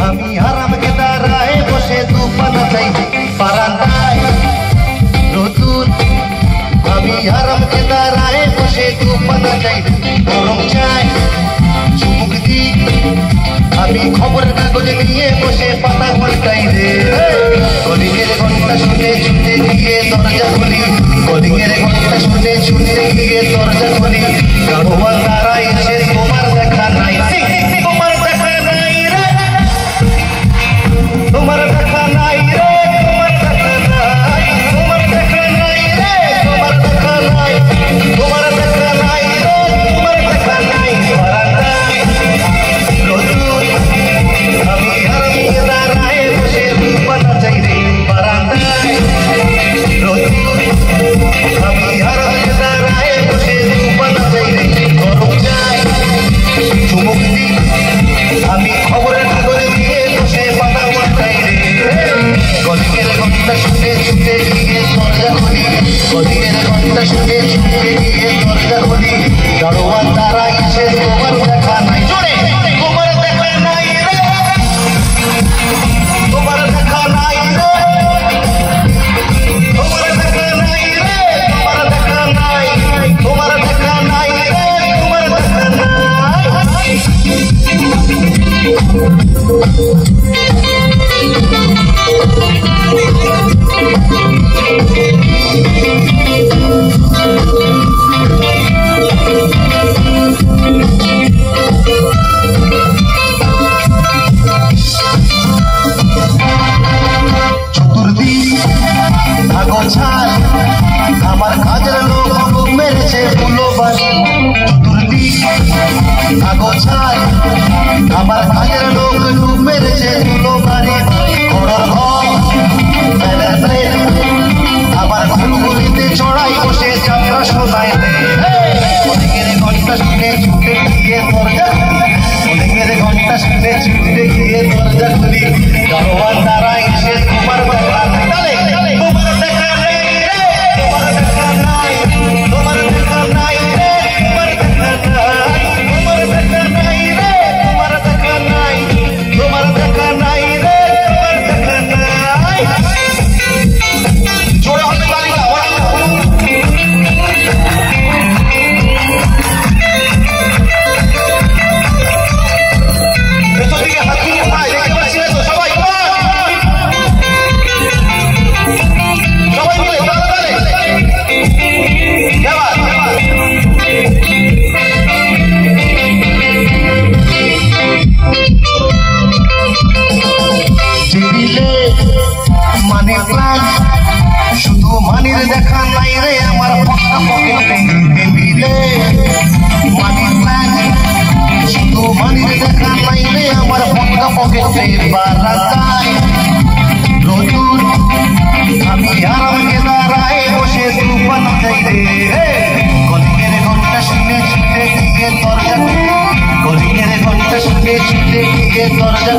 আমি হারাম কে দাঁড়ায় বসে তুফান চাই বারান্দায় নতুন। আমি হারাম কে দাঁড়ায় বসে তুফান চাই গরম চাই চুমুক দি। আমি খবরের কাগজ নিয়ে বসে পাতা ঘন্টাই রে কলিংয়ের ঘন্টা শুনে ছুটে গিয়ে দরজা খুলি। কলিংয়ের ঘন্টা শুনে ছুটে গিয়ে দরজা খুলি। গাড়োয়ান দাঁড়ায় এসে তোমার দেখা নাই, তোমার দেখা নাই রে, তোমার দেখা নাই রে, তোমার দেখা নাই, তোমার দেখা নাই রে, তোমার দেখা নাই, তোমার দেখা নাই রে, তোমার দেখা নাই বারান্দায় নতুন। আমি হারাম কে দাঁড়ায় বসে তুফান চাই রে বারান্দায় নতুন। আমি হারাম কে দাঁড়ায় বসে তুফান চাই রে গরম চাই চুমুক দি। আমি খবরের কাগজ দিয়ে বসে পাতা ঘন্টাই রে কলিংয়ের ঘন্টা শুনে ছুটে গিয়ে দরজা খুলি। কলিংয়ের ঘন্টা শুনে ছুটে গিয়ে দরজা খুলি। দারোয়ান তারা এসে তোমার দেখা নাই, জোরে তোমার দেখা নাই রে, তোমার দেখা নাই রে, তোমার দেখা নাই রে, তোমার দেখা নাই, তোমার দেখা নাই রে, তোমার দেখা নাই। চতুর্দিক ভাগো ছাল আমার কাজের লোক মেরেছে ফুলবান। চতুর্দিক ভাগো ছাল আমার কাজের লোক মেরেছে ফুলবাড়ি। ঘোড়ার ঘর আবার ঘুরঘুরিতে চড়াই বসে যাত্রা শোনায় কলিংয়ের ঘন্টা শুনে ছুটে গিয়ে দরজা, কলিংয়ের ঘন্টা শুনে ছুটে গিয়ে দরজা খুলি। দারোয়ান দাঁড়ায় এসে তোমার দেখা নাই, তোমার দেখা নাই রে, তোমার দেখা নাই, তোমার দেখা নাই রে, তোমার দেখা নাই, তোমার দেখা নাই রে, তোমার দেখা নাই, তোমার দেখা নাই রে, তোমার দেখা নাই। জোরে হবে তালিকা ভেতর দিকে হাত দিয়ে পায় দেখতে পাচ্ছি না তো সবাই, সবাই মিলে তালে এবার টেবিলে মানি প্ল্যান্ট শুধু মানির দেখা নাই রে আমার পক্কা পকেটে। টেবিলে মানি প্ল্যান্ট শুধু মানির দেখা নাই রে আমার পক্কা পকেটে। বারান্দায় নতুন আমি হারাম কে দাঁড়ায় বসে তুফান চাই রে কলিংয়ের ঘন্টা শুনে ছুটে গিয়ে দরজা খুলি। কলিংয়ের ঘন্টা শুনে ছুটে গিয়ে দরজা